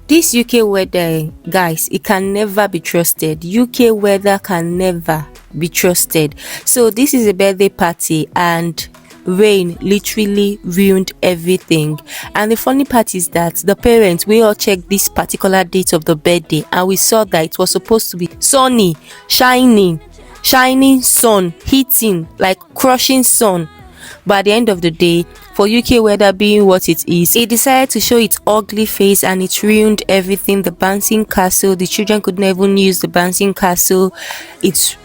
This UK weather, guys, it can never be trusted. UK weather can never be trusted. So this is a birthday party and rain literally ruined everything. And the funny part is that the parents, we all checked this particular date of the birthday and we saw that it was supposed to be sunny, shining sun, hitting, like crushing sun. But at the end of the day, for UK weather being what it is, it decided to show its ugly face and it ruined everything. The bouncing castle, the children could never use the bouncing castle. It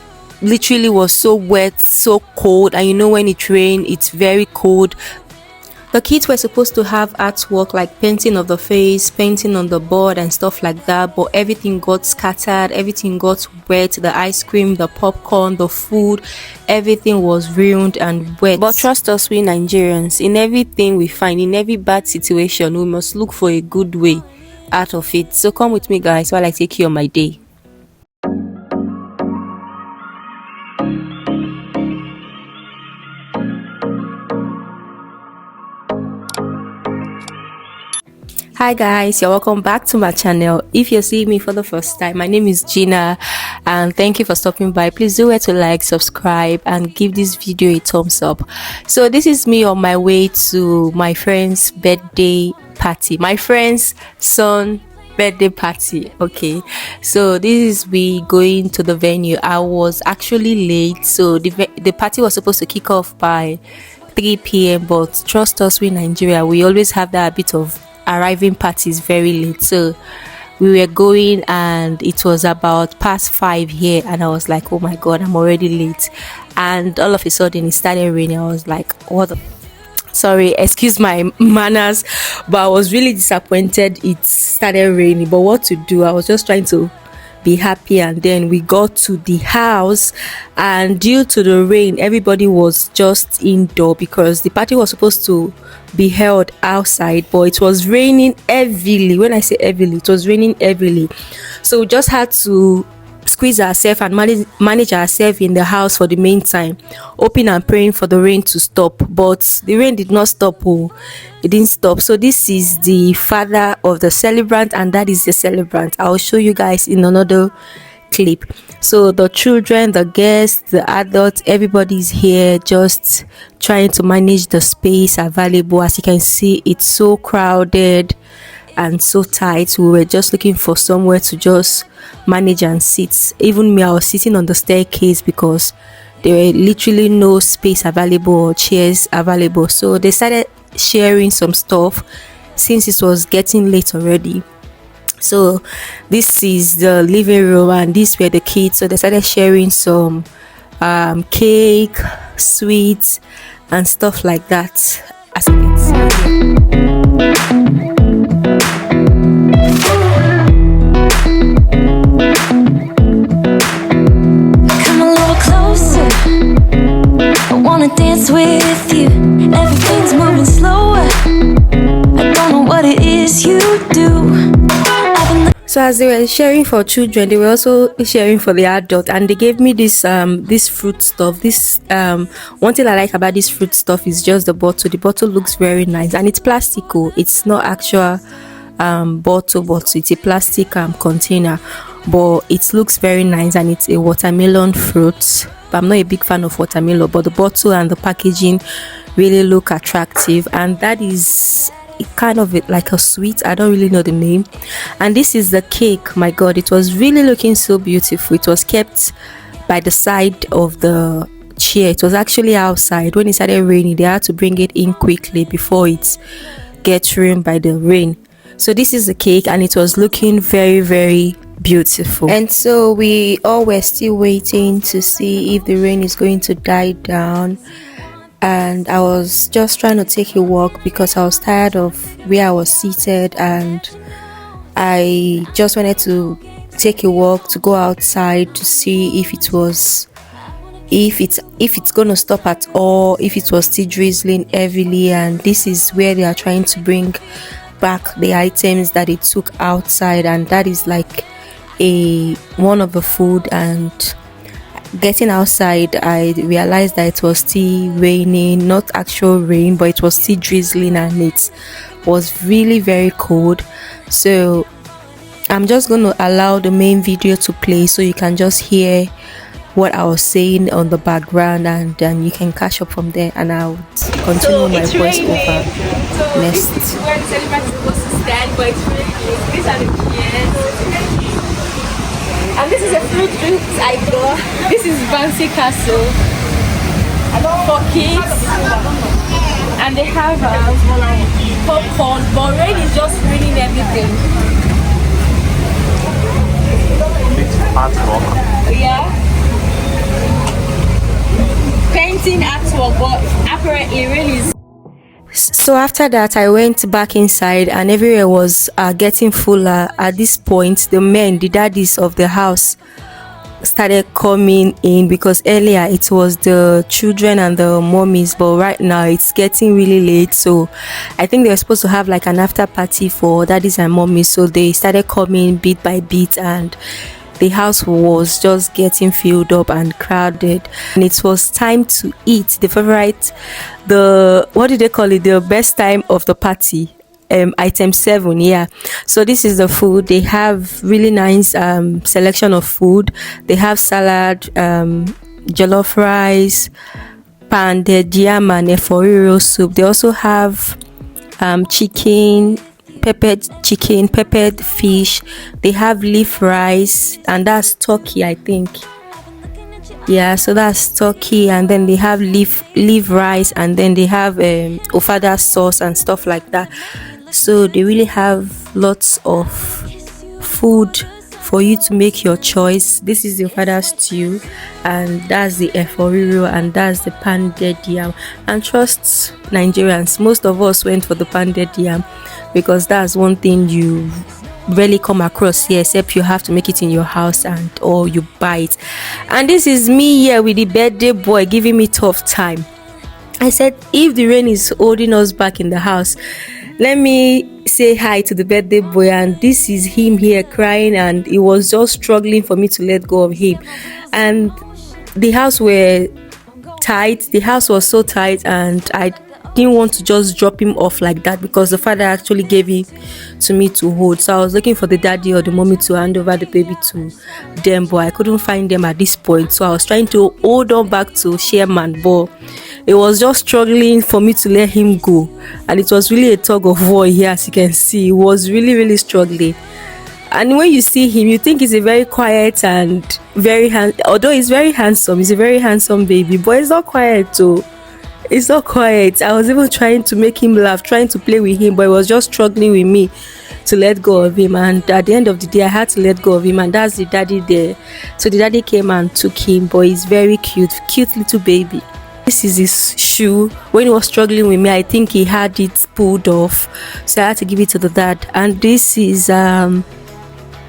literally was so wet, so cold, and you know when it rained, it's very cold. The kids were supposed to have artwork like painting of the face, painting on the board and stuff like that, but everything got scattered, everything got wet. The ice cream, the popcorn, the food, everything was ruined and wet. But trust us, we Nigerians, in everything we find, in every bad situation, we must look for a good way out of it. So come with me, guys, while I take you on my day. Hi guys, you're welcome back to my channel. If you're seeing me for the first time, my name is Gina and thank you for stopping by. Please do to like, subscribe and give this video a thumbs up. So this is me on my way to my friend's birthday party, my friend's son birthday party. Okay, so this is we going to the venue. I was actually late, so the party was supposed to kick off by 3 p.m. but trust us, we in Nigeria, we always have that bit of arriving parties very late. So we were going and it was about past 5 here and I was like, oh my god, I'm already late. And all of a sudden it started raining. I was like, what the sorry, excuse my manners, but I was really disappointed it started raining. But what to do, I was just trying to be happy. And then we got to the house and due to the rain, everybody was just indoor because the party was supposed to be held outside, but it was raining heavily. When I say heavily, it was raining heavily, so we just had to squeeze ourselves and manage ourselves in the house for the meantime, hoping and praying for the rain to stop. But the rain did not stop. It didn't stop. So this is the father of the celebrant and that is the celebrant. I'll show you guys in another clip. So the children, the guests, the adults, everybody's here just trying to manage the space available. As you can see, it's so crowded and so tight. We were just looking for somewhere to just manage and sit. Even me, I was sitting on the staircase because there were literally no space available or chairs available. So they started sharing some stuff since it was getting late already. So this is the living room and these were the kids. So they started sharing some cake, sweets and stuff like that, as you can see. Come a little closer, I wanna dance with you. Everything's moving slower, I don't know what it is you do. So as they were sharing for children, they were also sharing for the adult, and they gave me this this fruit stuff. This one thing I like about this fruit stuff is just the bottle. The bottle looks very nice and it's plastic. It's not actual bottle, it's a plastic container, but it looks very nice and it's a watermelon fruit. But I'm not a big fan of watermelon, but the bottle and the packaging really look attractive, and that is kind of like a sweet, I don't really know the name. And this is the cake. My god, it was really looking so beautiful. It was kept by the side of the chair. It was actually outside. When it started raining, they had to bring it in quickly before it gets ruined by the rain. So this is the cake and it was looking very, very beautiful. And so we all were still waiting to see if the rain is going to die down. And I was just trying to take a walk because I was tired of where I was seated and I just wanted to take a walk to go outside to see if it's gonna stop at all, if it was still drizzling heavily. And this is where they are trying to bring back the items that they took outside, and that is like one of the food. And getting outside, I realized that it was still raining, not actual rain, but it was still drizzling and it was really very cold. So I'm just going to allow the main video to play so you can just hear what I was saying on the background, and then you can catch up from there, and I'll continue my voice over next. This is where the celebrant is supposed to stand, but it's raining. These are the chairs. And this is a fruit drinks I got. This is Bouncy Castle for kids, and they have popcorn, but rain is just ruining everything. Yeah. Painting artwork, but apparently really is. So after that, I went back inside, and everywhere was getting fuller. At this point, the men, the daddies of the house, started coming in, because earlier it was the children and the mommies, but right now it's getting really late. So I think they were supposed to have like an after party for daddies and mommies, so they started coming bit by bit, and the house was just getting filled up and crowded, and it was time to eat the favorite, the what did they call it, the best time of the party, item 7. Yeah, so this is the food. They have really nice selection of food. They have salad, jollof rice, pounded yam, and eforiro soup. They also have chicken, peppered chicken, peppered fish. They have leaf rice, and that's turkey, I think. Yeah, so that's turkey, and then they have leaf rice, and then they have ofada sauce and stuff like that. So they really have lots of food for you to make your choice. This is the ofada stew, and that's the eforiro, and that's the pounded yam. And trust Nigerians, most of us went for the pounded yam, because that's one thing you rarely come across here, except you have to make it in your house and or you buy it. And this is me here with the birthday boy giving me tough time. I said, if the rain is holding us back in the house, let me say hi to the birthday boy. And this is him here crying, and he was just struggling for me to let go of him. And the house were tight, the house was so tight, and I didn't want to just drop him off like that, because the father actually gave it to me to hold. So I was looking for the daddy or the mommy to hand over the baby to them, but I couldn't find them at this point. So I was trying to hold on back to Sherman, but it was just struggling for me to let him go, and it was really a tug of war here. As you can see, he was really struggling. And when you see him, you think he's a very quiet and although he's very handsome, he's a very handsome baby, but he's not quiet too. It's not quiet. I was even trying to make him laugh, trying to play with him, but he was just struggling with me to let go of him. And at the end of the day, I had to let go of him, and that's the daddy there. So the daddy came and took him, but he's very cute little baby. This is his shoe. When he was struggling with me, I think he had it pulled off, so I had to give it to the dad. And this is and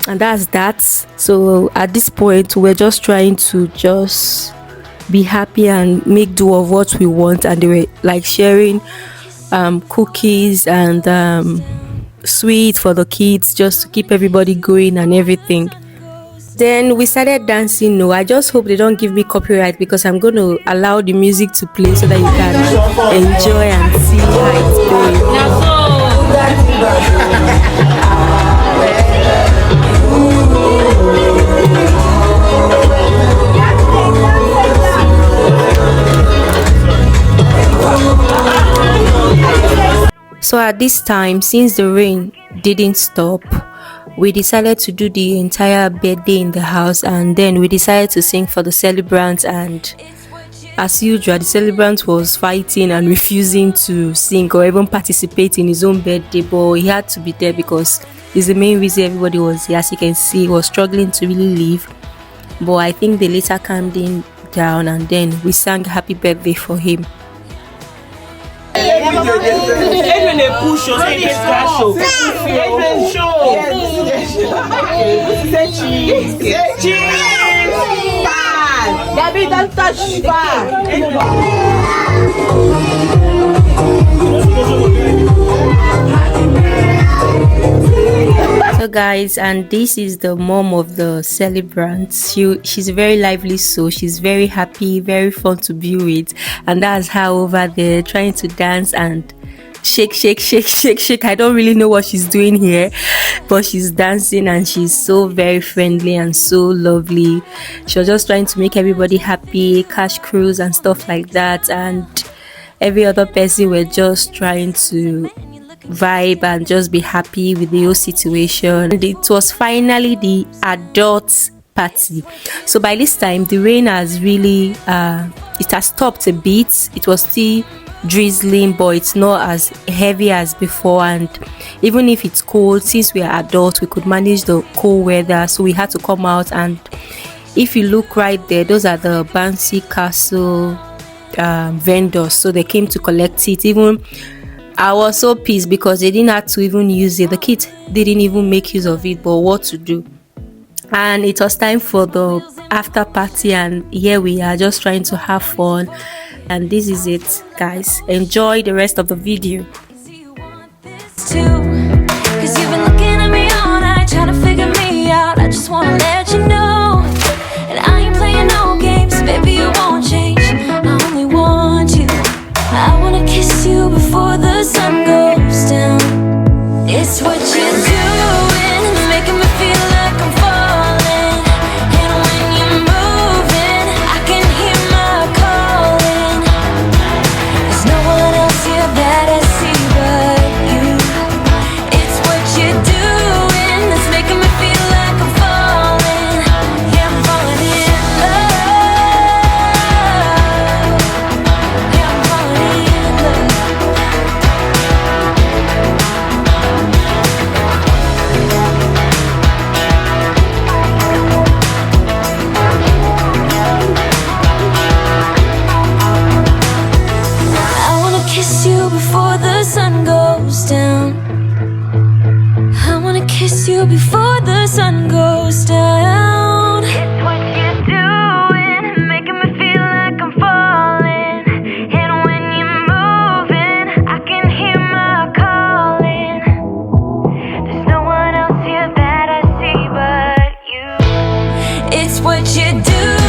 that's that. So at this point, we're just trying to just be happy and make do of what we want. And they were like sharing cookies and sweets for the kids, just to keep everybody going and everything. Then we started dancing. No, I just hope they don't give me copyright, because I'm going to allow the music to play so that you can enjoy and see how it's going. So at this time, since the rain didn't stop, we decided to do the entire birthday in the house, and then we decided to sing for the celebrants. And as usual, the celebrant was fighting and refusing to sing or even participate in his own birthday, but he had to be there because it's the main reason everybody was here. As you can see, he was struggling to really leave, but I think they later calmed him down, and then we sang happy birthday for him. Debbie, don't touch So guys, and this is the mom of the celebrants. She's very lively, so she's very happy, very fun to be with, and that's her over there trying to dance and shake, shake, shake, shake, shake. I don't really know what she's doing here, but she's dancing and she's so very friendly and so lovely. She was just trying to make everybody happy, cash cruise and stuff like that, and every other person were just trying to vibe and just be happy with the whole situation. And it was finally the adults party. So by this time the rain has really it has stopped a bit. It was still drizzling, but it's not as heavy as before, and even if it's cold, since we are adults we could manage the cold weather, so we had to come out. And if you look right there, those are the Bouncy Castle vendors, so they came to collect it. Even I was so pissed because they didn't have to even use it. The kids didn't even make use of it, but what to do? And it was time for the after party, and here we are just trying to have fun. And this is it, guys. Enjoy the rest of the video. Cause you've been looking at me all night, trying to figure me out. I just wanna let you know, and I ain't playing no games, baby, you won't change. I only want you. I wanna kiss you before the sun goes down. It's what you're doing, it's making me feel like I'm falling. And when you're moving, I can hear my calling. There's no one else here that I see but you. It's what you're doing that's making me feel like I'm falling. Yeah, I'm falling in love. Yeah, I'm falling in love. I wanna kiss you before the sun goes down. I wanna kiss you before the sun goes down. It's what you're doing, making me feel like I'm falling. And when you're moving, I can hear my calling. There's no one else here that I see but you. It's what you do.